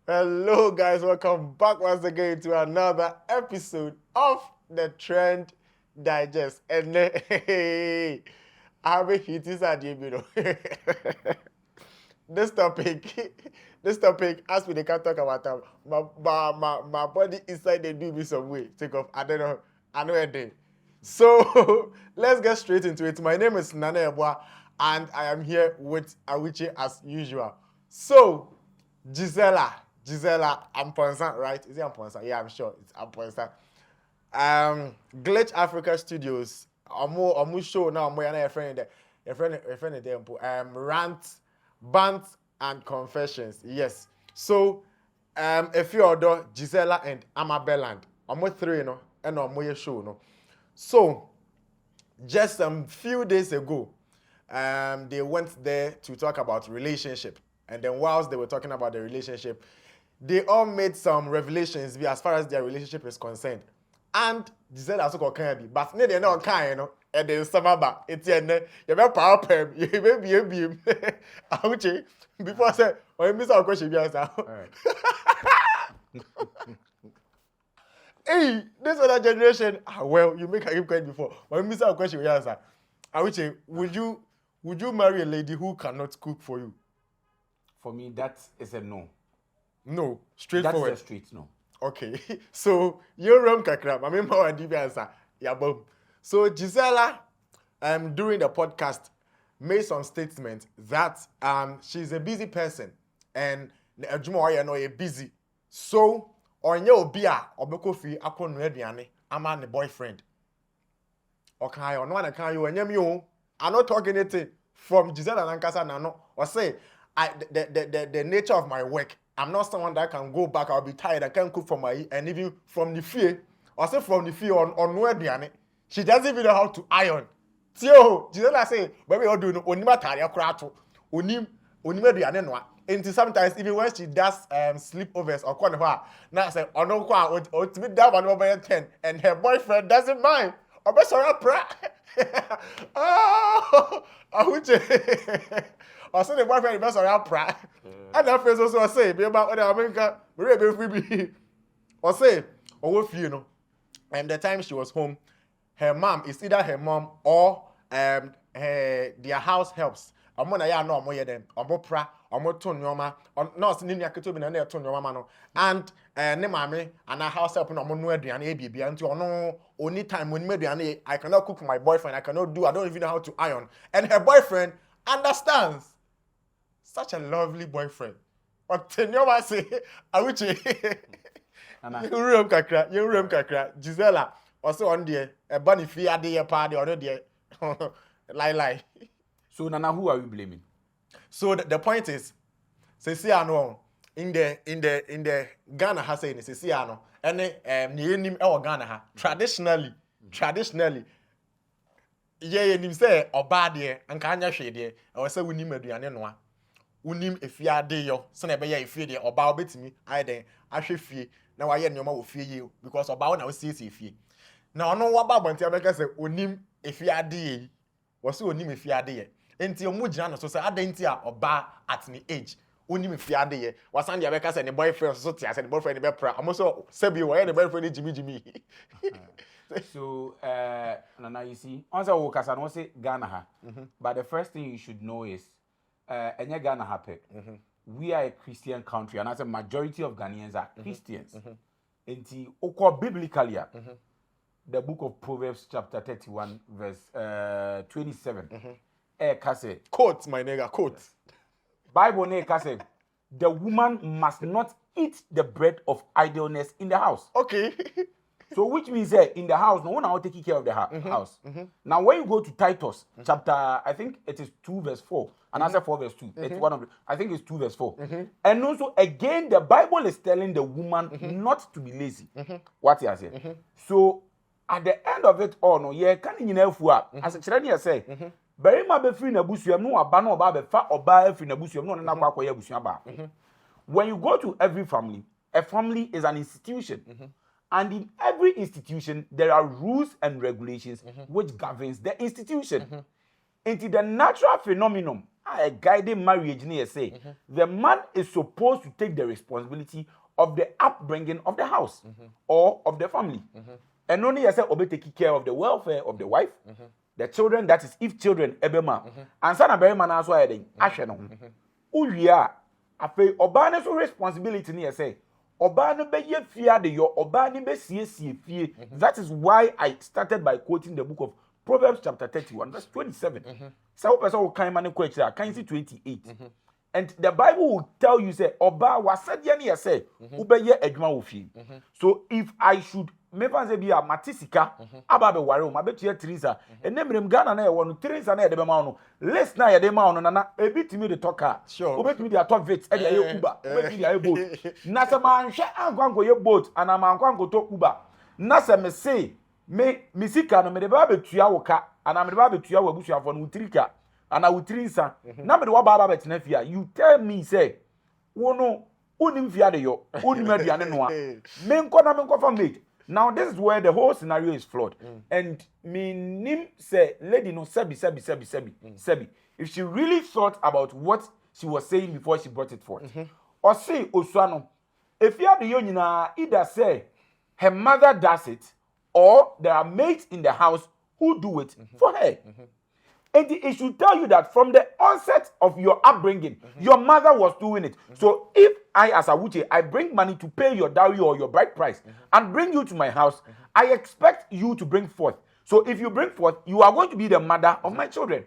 Hello, guys. Welcome back once again to another episode of the Trend Digest. And hey, I have a hit is at you. This topic, as we can talk about them, my body inside they do me some way. Take off. I know a day. So let's get straight into it. My name is Nana Ebwa, and I am here with Awiche as usual. So, Gisela, Amponsa, right? Is it Amponsa? Yeah, I'm sure it's Amponsa. Glitch Africa Studios. I'm show now. I'm a friend there. Rant, bant, and confessions. Yes. So, if you order Gisela and Amabeland, I'm three, and I'm show, So, just a few days ago, they went there to talk about relationship. And then whilst they were talking about the relationship, they all made some revelations as far as their relationship is concerned. And Gisela also can be, but they're not kind, and then some about it's you may power pem, you may be a beam. Before I say, or you miss our question, hey, this other generation, well, you make a question before. When you miss our question, we answer. Would you marry a lady who cannot cook for you? For me, that is a no. No, straightforward. That's a straight no. Okay, so you rum kakra. I mean, my answer. Yeah, boom. So Gisela, during the podcast, made some statement that she's a busy person and a busy. So on your beer or bekofi akon readiane, I'm on the boyfriend. Okay, on one account you and you. I'm not talking anything from Gisela and Ankasa Nano or say the nature of my work. I'm not someone that can go back. I'll be tired. I can't cook for my and even from the fear. Or say from the fear on where Diane. She doesn't even know how to iron. Tio, Gisela say, baby, you do onima taria krato. Unime Diane no. And sometimes even when she does sleepovers or kind of her, now say, oh no, or to be down on over 10, and her boyfriend doesn't mind. Or best or oh, I would say. Or say the boyfriend best or pra. And that face also say, be about the America, we or say, oh, you know. And the time she was home, her mom is either her mom or their house helps. I'm gonna ya no more them. I'm pra, I'm ton yoma, or no, sending your kitten and ton your mama. And ne mammy and our house helping on no and ABB until no only time when maybe I cannot cook for my boyfriend, I don't even know how to iron. And her boyfriend understands. Such a lovely boyfriend. But tell you what I say, I wish you room kakra. Gisela also on there. A bunny fee at the party or there. Lie. So Nana, who are you blaming? So the point is, Ceciano in the Ghana has saying Ceciano and the our Ghana traditionally. Yeah, you say or bad there and can't shade or say we need Mediane noa. Unim if you are there, son of a fear or bow bit me, I then I should fear. Now I will fear you because about now see if you. Now I know what about America say unim if you are there, was so unim if you are there. Until Mujana so say I didn't or bar at the age. Unim if you are there, was on the America and the boyfriend so and the boyfriend the bear. I'm also Sebi where the boyfriend Jimmy. So Nana, you see, also workers and say Ghana, but the first thing you should know is. And you're Ghana happy. We are a Christian country, and as a majority of Ghanaians are Christians. And biblically, the book of Proverbs, chapter 31, verse 27. Quote, my nigga, quote. Bible say, the woman must not eat the bread of idleness in the house. Okay. So which means in the house, no one will take care of the house. Now when you go to Titus, chapter, I think it is 2 verse 4, and I said 4 verse 2, it's one of the, I think it's 2 verse 4. And also again, the Bible is telling the woman not to be lazy. What he has said. So at the end of it all, no, yeah, can you know as a child say, very much be free na busuam no aba na oba be fa oba free na busuam no na kwa ya busuam ba. When you go to every family, a family is an institution. And in every institution, there are rules and regulations which governs the institution. Into the natural phenomenon, a guiding marriage near say the man is supposed to take the responsibility of the upbringing of the house or of the family. And only I say obe take care of the welfare of the wife, the children, that is if children ebema. And sana very man also I ahwe no. Uwia afi oba ne so responsibility near say oba no be ye fia de yo oba ni be siesie fie. That is why I started by quoting the book of Proverbs chapter 31 verse 27. So person will kind man question can see 28. And the Bible will tell you say oba wasade ne say ubeye adwuma wo fie. So if I should me fan say be a matisika aba be ware o ma betua trinsa enemrem Ghana na e wo no trinsa na e de be ma no list na e de ma no na e bitimi de toka obetimi de atop vit e de ye kuba obetimi de ye boat na se man hwe ankwanko ye boat ana man kwanko to kuba na se me say me sika no me de ba betua wo ka ana me de ba betua wo abusuafo no utrika ana utrinsa na me de wo ba betina fia you tell me say wo no unim fia de yo unim aduane no a me nko fa mate. Now this is where the whole scenario is flawed. And me nim say lady no sebi. If she really thought about what she was saying before she brought it forth. Or say Oswano, if you have the union either say her mother does it or there are maids in the house who do it for her. And it should tell you that from the onset of your upbringing, your mother was doing it. So if I, as a Wuche, I bring money to pay your dowry or your bride price and bring you to my house, I expect you to bring forth. So if you bring forth, you are going to be the mother of my children.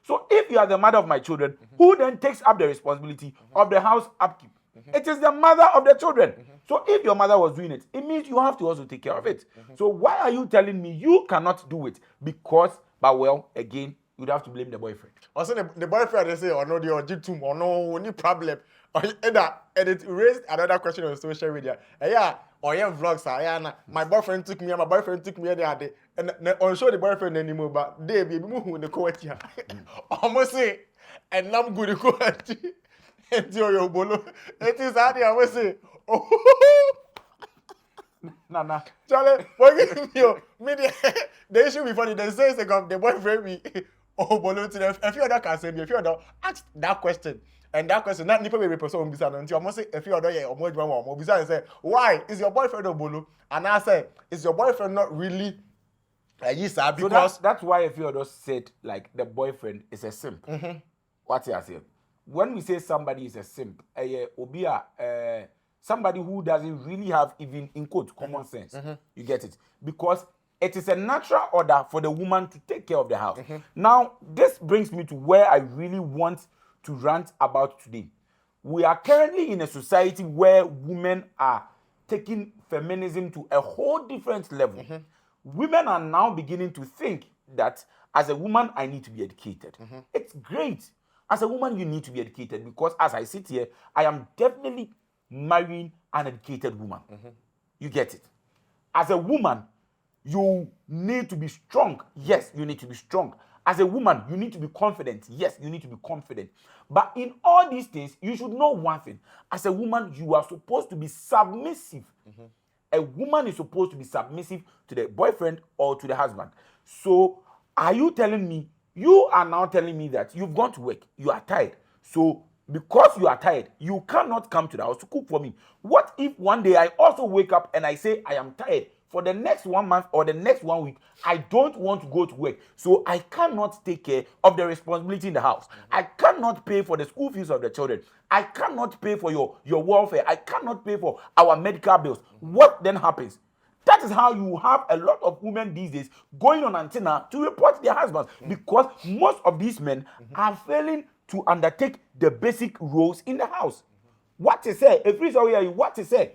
So if you are the mother of my children, who then takes up the responsibility of the house upkeep? It is the mother of the children. So if your mother was doing it, it means you have to also take care of it. So why are you telling me you cannot do it? Because, but well, again, you'd have to blame the boyfriend. Also, the boyfriend, they say, oh no, they are G2, or no, any problem. And it raised another question on social media. Or vlogs, my boyfriend took me, and my boyfriend took me the other day. And on show the boyfriend anymore, but they be moving in the court here. Almost say, and I'm good to go at you. And your Obolo. It is hard, I will say, oh. Nah. Charlie, the issue before the say the boyfriend me Obolo to them. If you other can say me, if you other ask that question, and that question not people will person bisa until I must say if you other or more bisa and say why is your boyfriend Obolo? And I say is your boyfriend not really yes sir because so that's why if you other said like the boyfriend is a simp. What you say? When we say somebody is a simp, somebody who doesn't really have even in quote common sense. You get it? Because it is a natural order for the woman to take care of the house. Now, this brings me to where I really want to rant about today. We are currently in a society where women are taking feminism to a whole different level. Women are now beginning to think that as a woman, I need to be educated. It's great. As a woman, you need to be educated because as I sit here, I am definitely marrying an educated woman. You get it? As a woman, you need to be strong. Yes, you need to be strong. As a woman, you need to be confident. Yes, you need to be confident. But in all these things, you should know one thing. As a woman, you are supposed to be submissive. A woman is supposed to be submissive to the boyfriend or to the husband. So, are you telling me, you are now telling me that you've gone to work, you are tired. So, because you are tired, you cannot come to the house to cook for me. What if one day I also wake up and I say I am tired? For the next 1 month or the next 1 week, I don't want to go to work. So I cannot take care of the responsibility in the house. I cannot pay for the school fees of the children. I cannot pay for your welfare. I cannot pay for our medical bills. What then happens? That is how you have a lot of women these days going on antenna to report their husbands because most of these men are failing to undertake the basic roles in the house. What to say? If you say what to say?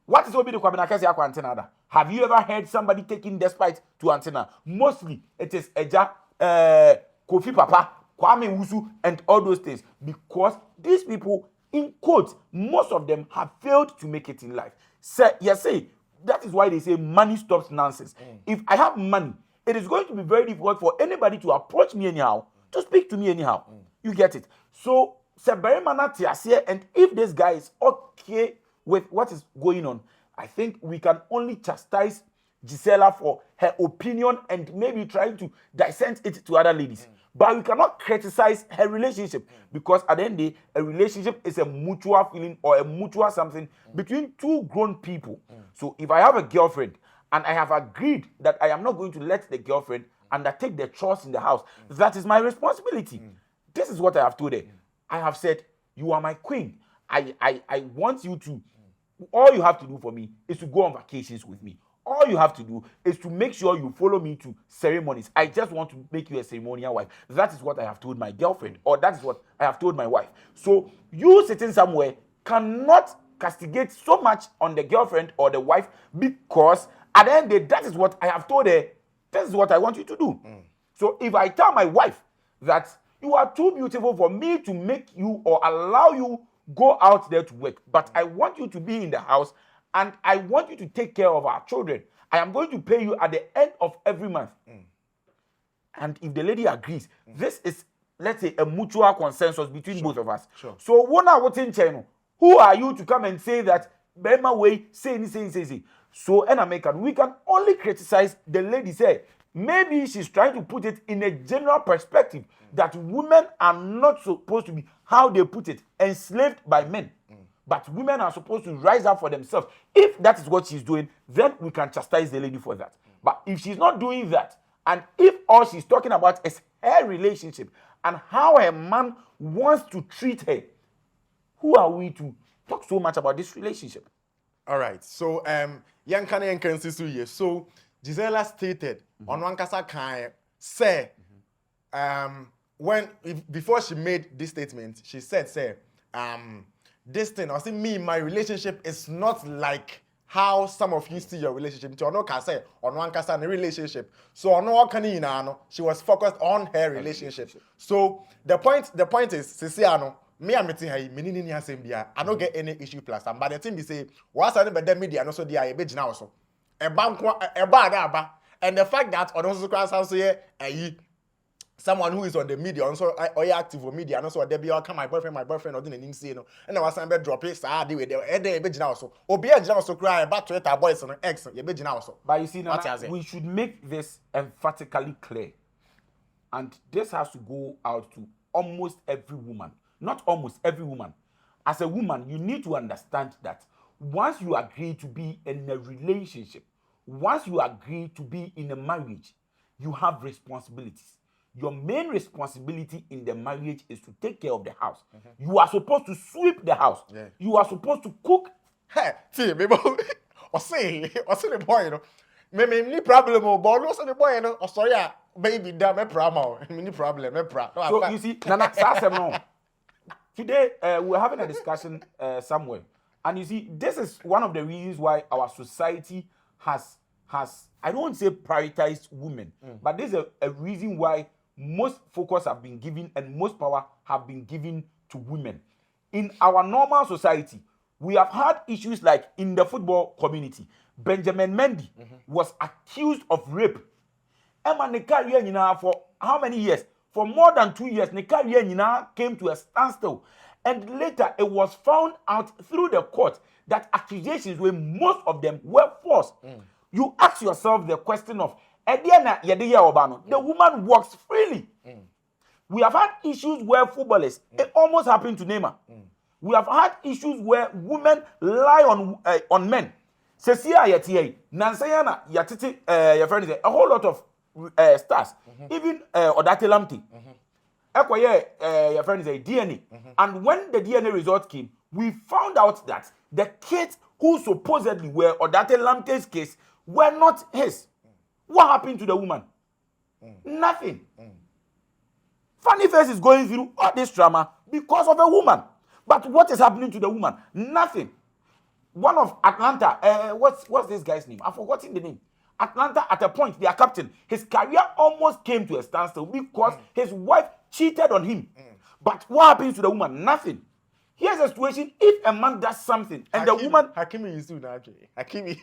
What is obi the kwabena kesi akwa antenna? Have you ever heard somebody taking despite to antenna? Mostly it is Eja, Kofi Papa, Kwame Wusu, and all those things because these people, in quotes, most of them have failed to make it in life. Say that is why they say money stops nonsense. If I have money, it is going to be very difficult for anybody to approach me anyhow, to speak to me anyhow. You get it? So, and if this guy is okay with what is going on, I think we can only chastise Gisela for her opinion and maybe trying to dissent it to other ladies. But we cannot criticize her relationship because at the end of the day, a relationship is a mutual feeling or a mutual something between two grown people. So if I have a girlfriend and I have agreed that I am not going to let the girlfriend undertake the chores in the house, that is my responsibility. This is what I have told her. I have said, you are my queen. I want you to, all you have to do for me is to go on vacations with me. All you have to do is to make sure you follow me to ceremonies. I just want to make you a ceremonial wife. That is what I have told my girlfriend, or that is what I have told my wife. So you sitting somewhere cannot castigate so much on the girlfriend or the wife, because at the end of the day, that is what I have told her. That is what I want you to do. So if I tell my wife that you are too beautiful for me to make you or allow you go out there to work, but I want you to be in the house and I want you to take care of our children, I am going to pay you at the end of every month. And if the lady agrees, this is, let's say, a mutual consensus between both of us. Sure. So one are watching channel. Who are you to come and say that Bema way say? So in America, we can only criticize the lady. Say maybe she's trying to put it in a general perspective that women are not supposed to be, how they put it, enslaved by men. But women are supposed to rise up for themselves. If that is what she's doing, then we can chastise the lady for that. But if she's not doing that, and if all she's talking about is her relationship and how her man wants to treat her, who are we to talk so much about this relationship? All right. So yankane yankansisu ye. So Gisela stated on wankasa kan say before she made this statement, she said this thing, I see me, my relationship is not like how some of you see your relationship. To no can say on one case a relationship. So on one can she was focused on her relationship. So the point is, Sisiano, me I'm meeting her, I don't get any issue plus. And by the time we say, what's the better media and also the IB now so a bank a bad and the fact that on also class house here someone who is on the media, also or active on media, and also there be come my boyfriend, or didn't say no, and I was saying drop it, deal with the also. Or be a also cry about to it, boys on X, your big also. But you see, Nana, we should make this emphatically clear, and this has to go out to almost every woman, not almost every woman. As a woman, you need to understand that once you agree to be in a relationship, once you agree to be in a marriage, you have responsibilities. Your main responsibility in the marriage is to take care of the house. You are supposed to sweep the house. Yeah. You are supposed to cook. Hey, see, baby, or say the boy, you know. Maybe any problem, but also the boy, you know. Or sorry, baby, damn, a problem, any problem, a problem. So you see, Nana, today we're having a discussion somewhere, and you see, this is one of the reasons why our society has I don't want to say prioritized women, but this is a reason why most focus have been given and most power have been given to women. In our normal society, we have had issues like in the football community. Benjamin Mendy was accused of rape. Emma Nekaria for how many years? For more than 2 years, Nekaria came to a standstill. And later, it was found out through the court that accusations were, most of them were false. You ask yourself the question of, the woman walks freely. We have had issues where footballers, it almost happened to Neymar. We have had issues where women lie on men. Sesia yatie, Nansayana yatiti, your friend is a whole lot of stars, even Odate Lamte. Your friend is a DNA. And when the DNA result came, we found out that the kids who supposedly were Odate Lamte's case were not his. What happened to the woman? Nothing. Funny Face is going through all this drama because of a woman. But what is happening to the woman? Nothing. One of Atlanta, what's this guy's name? I've forgotten the name. Atlanta, at a point, their captain, his career almost came to a standstill because his wife cheated on him. But what happens to the woman? Nothing. Here's a situation: if a man does something and the woman Hakimi is doing that. Hakimi.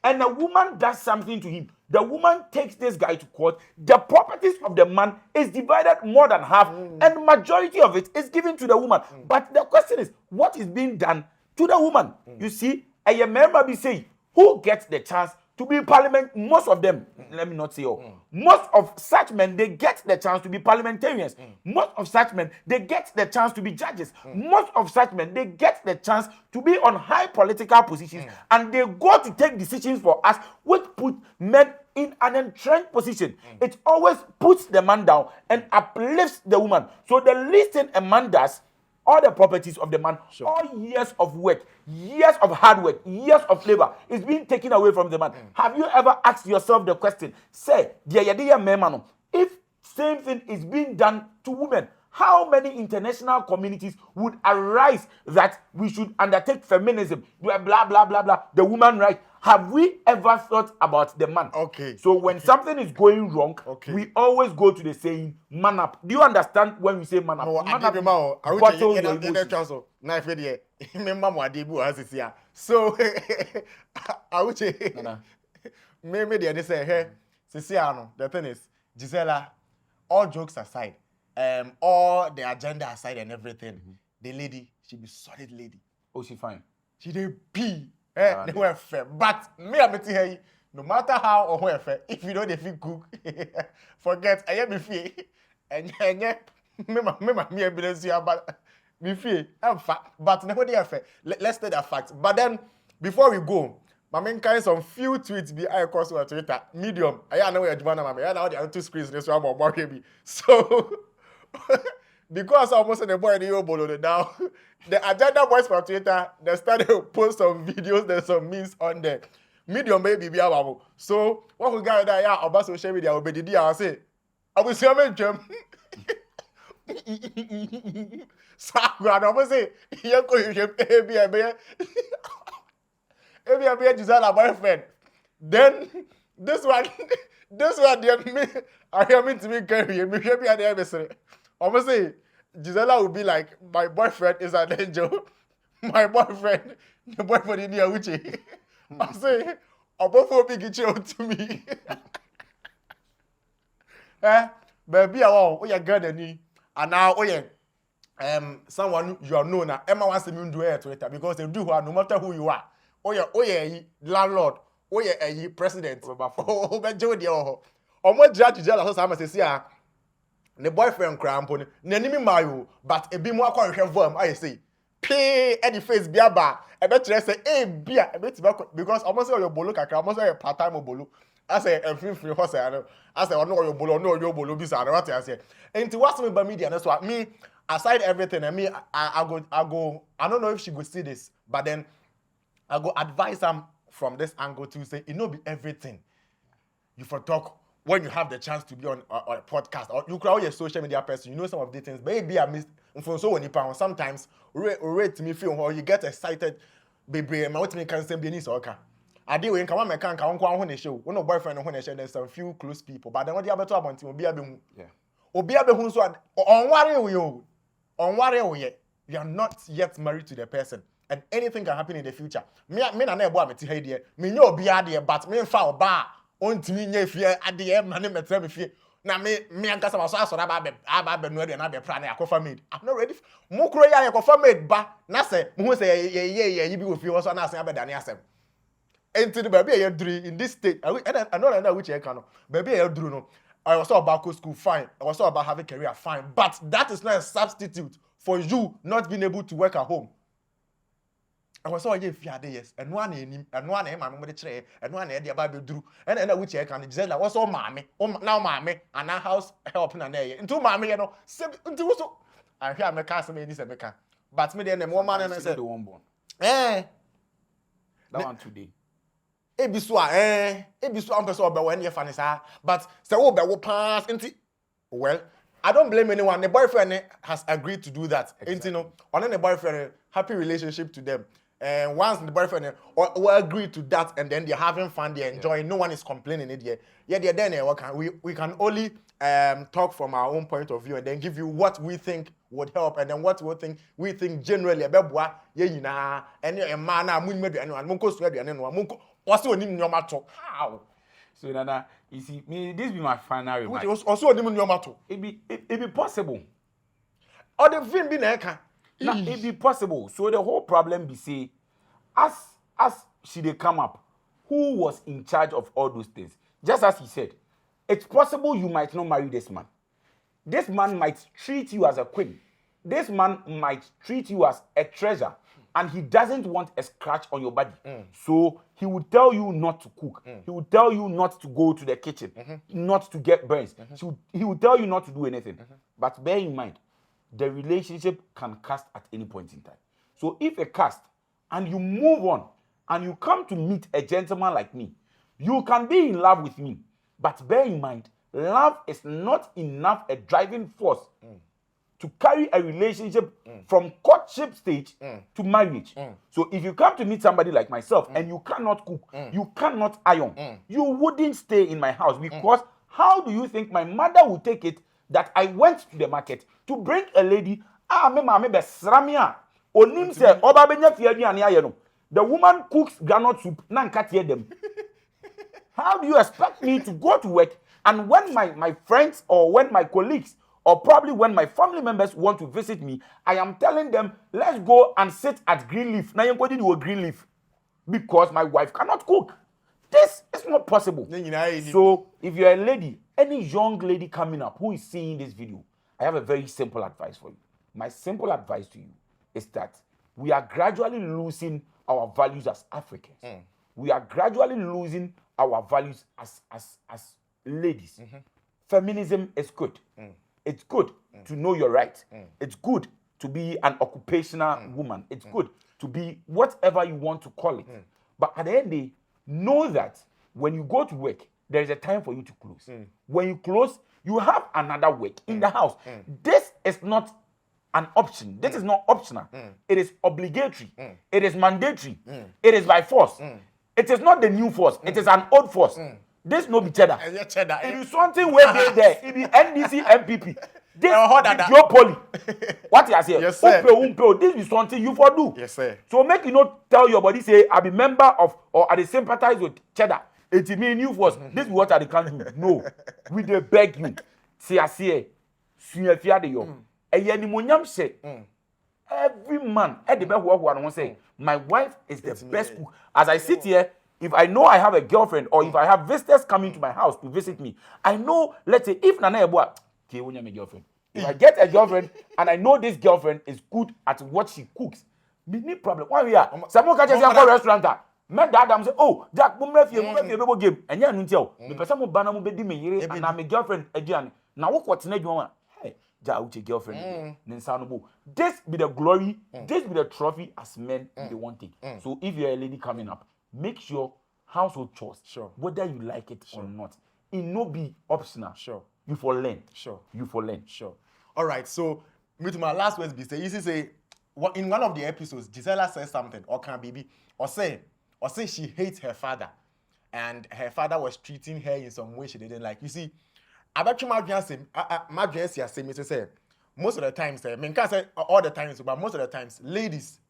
And a woman does something to him, the woman takes this guy to court, the properties of the man is divided more than half, and majority of it is given to the woman. But the question is, what is being done to the woman? You see, a member be saying, who gets the chance to be parliament. Most of them, let me not say all, most of such men, they get the chance to be parliamentarians. Most of such men, they get the chance to be judges. Most of such men, they get the chance to be on high political positions, and they go to take decisions for us, which put men in an entrenched position. It always puts the man down and uplifts the woman. So the least thing a man does, all the properties of the man, all years of work, years of hard work, years of labor is being taken away from the man. Have you ever asked yourself the question, say, if same thing is being done to women, how many international communities would arise that we should undertake feminism, blah, blah, blah, blah, blah, the woman right? Have we ever thought about the man? Okay. So when something is going wrong, okay, we always go to the saying, man up. Do you understand when we say man up? No, man up. Bottle your emotions. So, I would say, maybe they say, hey, Ceciano, the thing is, Gisela, all jokes aside, all the agenda aside and everything, the lady, she be solid lady. Oh, she fine. She did pee. They were fair. But me, I'm telling you, no matter how or where, if you don't feel cook, forget, I am fee. And me evidence you about me fee. I'm fat, but nobody affair. Let's state that fact. But then, before we go, my main kind some few tweets be I cross on Twitter, Medium. I know where Jumana, I know the two screens, this one more baby. So, because I almost in the boy in the Obolo now, the agenda boys from Twitter, they started to post some videos, there's some memes on there. Medium baby be able. So what we got there, yeah, about social media, will be the I say, I will see a man jump. So I will say, here go you jump, Maybe Gisela boyfriend. Then this one, I hear me to me carry me be at the embassy. I'm say Gisela will be like, my boyfriend is an angel. My boyfriend, the boyfriend in here, which I say, Obolo big chill to me. Baby, oh, you girl and now, someone you are known. Emma wants to do it Twitter because they do no matter who you are. Landlord, president. Judge Gisela so say the boyfriend cramp n'enimi mayo but ebi mu akwa hwehwe vom I say pay at the face biaba e be kire say bia e be tiba because almost your bolo kakra almost your part time bolo I say free horse I say no your bolo bi say what I say enti what's me by media na so me aside everything and me I don't know if she go see this but then I go advise them from this angle to say it no be everything you for talk when you have the chance to be on a podcast or you crowd your social media person, you know some of the things. Maybe I missed so when you pound sometimes rate me feel or you get excited, baby. My what me can say be so okay. I do when come can on show. When no boyfriend on show, there's some few close people, but then what you have to about him, Obi abe so on worry you are not yet married to the person. And anything can happen in the future. Me na na ebo ameti ha die. Me nye obi ade but me fa oba ontimi nye fie ade na ne metra me fie. Na me ankasa maso asora ba no ade na be pra na yakofa maid. I'm not ready. Mo kro ya yakofa maid ba na se mo hu se ye bi wo fie wo so na asen abeda ne asem. Enti the baby ye duru in this state. I know na which ye can no. Baby ye duru no. I was all about school fine. I was all about having career fine. But that is not a substitute for you not being able to work at home. I was all ye fear yes, and one in and one my mother tray, and one idea Bible drew, and which I can Gisela was all mammy, now mammy, and our house helping an air. Into mammy, you know, so I hear my cousin made this a mecha. But me then one man and I said, the one born. That one today. Ebiswa person about when you funny sir, but say oh be will pass into well. I don't blame anyone. The boyfriend has agreed to do that. Exactly. You know, on the boyfriend, happy relationship to them. And once the boyfriend will agree to that, and then they're having fun, they're enjoying. No one is complaining it yet. Yeah, they're then we can only talk from our own point of view, and then give you what we think would help, and then what we think generally about and a man what's your name? How? So Nana, you see, me this be my final remark. Which was also name your matter. It be possible. Or the film be neka. Now, it be possible. So the whole problem be say, as she they come up, who was in charge of all those things. Just as he said, it's possible you might not marry this man. This man might treat you as a queen. This man might treat you as a treasure. And he doesn't want a scratch on your body. So he will tell you not to cook. He will tell you not to go to the kitchen, not to get burns. He will tell you not to do anything. But bear in mind, the relationship can cast at any point in time. So if a cast and you move on and you come to meet a gentleman like me, you can be in love with me. But bear in mind, love is not enough a driving force to carry a relationship from courtship stage to marriage. So if you come to meet somebody like myself and you cannot cook, you cannot iron, you wouldn't stay in my house, because how do you think my mother would take it that I went to the market to bring a lady? The woman cooks granite soup. Them. How do you expect me to go to work, and when my friends or when my colleagues or probably when my family members want to visit me, I am telling them, let's go and sit at Greenleaf. Now you're going to do a Greenleaf because my wife cannot cook. This is not possible. So if you're a lady, any young lady coming up who is seeing this video, I have a very simple advice for you. My simple advice to you is that we are gradually losing our values as Africans. We are gradually losing our values as ladies. Feminism is good. It's good to know your right. It's good to be an occupational woman. It's good to be whatever you want to call it. But at the end of the day, know that when you go to work, there is a time for you to close. When you close, you have another work in the house. This is not an option. This is not optional. It is obligatory. It is mandatory. It is by force. It is not the new force. It is an old force. This no be cheddar. It is something where they there. It be NDC MPP. This is your poly. What you say? Yes, sir. This is something you for do. Yes, sir. So make you not tell your body say I be member of or I sympathize with cheddar. It mean new force. This is what I can't do. No, we dey beg you. See, sunyafia de yo. Eyanimonyam say. Every man at the back who say my wife is the best cook. As I sit here, if I know I have a girlfriend or if I have visitors coming to my house to visit me, I know, let's say, if Nana Ebua, my girlfriend. If I get a girlfriend and I know this girlfriend is good at what she cooks, no problem. Why we are? Someone can just go restaurant. Men that say, oh, Jack, bebo game. And yeah, tell the person who banner will be me and I'm a girlfriend again. Now what's next one? Hey, Jack, girlfriend. This be the glory. This be the trophy as men they want it. So if you're a lady coming up, make sure household chores, whether you like it or not, it no be optional. You for learn. You for learn. All right. So, me to my last words be say, you say, in one of the episodes, Gisela says something, or can baby, or say she hates her father, and her father was treating her in some way she didn't like. You see, I bet you say most of the times, I mean, can't say all the times, but most of the times, ladies,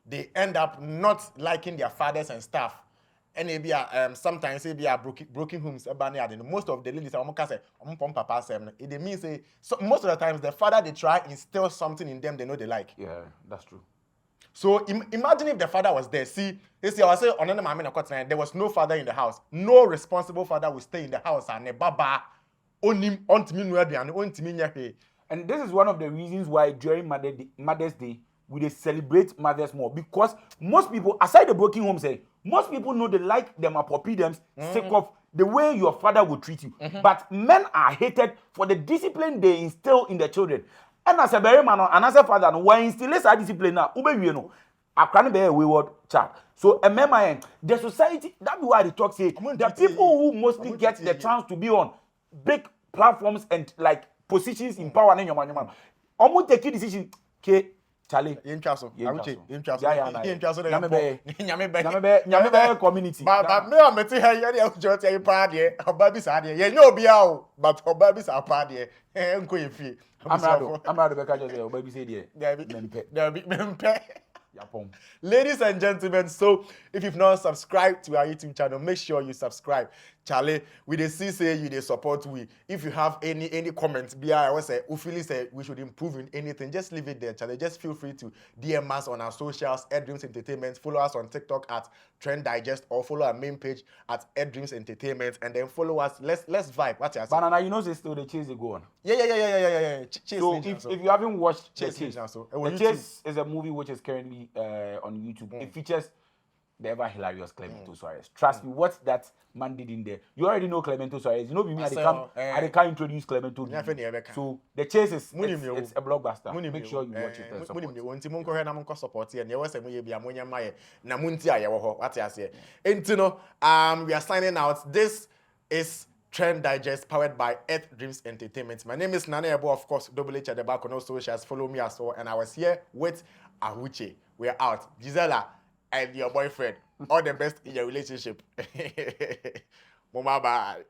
they end up not liking their fathers and stuff. And maybe sometimes they be broken homes. Most of the ladies say, papa it means so most of the times the father they try instill something in them they know they like. Yeah, that's true. So imagine if the father was there. See, I say there was no father in the house. No responsible father will stay in the house and baba onim ontimi. And this is one of the reasons why during Mother's Day we celebrate mothers more, because most people, aside the broken home, say most people know they like them or puppy them sake of the way your father will treat you. But men are hated for the discipline they instill in their children. And as a very man and as a father, when instill a discipline now, I can't be a wayward child. So remember, the society, that's why they talk say the people who mostly get the chance to be on big platforms and like positions in power in your man. Almost take a decision. Okay. Charlie, community. But me, I'm telling you, you're just a party. Or babies are there. You know, be out, but or babies are party. I'm going to I'm not the baby say, baby say there. Ladies and gentlemen, so if you've not subscribed to our YouTube channel, make sure you subscribe. Charlie, we dey see say you dey support we. If you have any comments, I will say, Ufili say we should improve in anything. Just leave it there, Charlie. Just feel free to DM us on our socials, Dreams Entertainment. Follow us on TikTok at Trend Digest, or follow our main page at Dreams Entertainment, and then follow us. Let's vibe. What you saying? Banana, you know, they still the chase they go on. Yeah. Chase So Ninja, if you haven't watched Chase The Chase, Ninja, so. The Chase is a movie which is currently on YouTube. It features the ever hilarious Clemento Suarez. Trust me, what that man did in there. You already know Clemento Suarez. You know, me, I can't introduce Clemento. So The Chase is it's a blockbuster. Make sure you watch it and support. We are signing out. This is Trend Digest, powered by Earth Dreams Entertainment. My name is Nana Ebo, of course, double H at the back on all socials. Follow me as well. And I was here with Ahuche. We are out. Gisela and your boyfriend. All the best in your relationship. Mama, bye.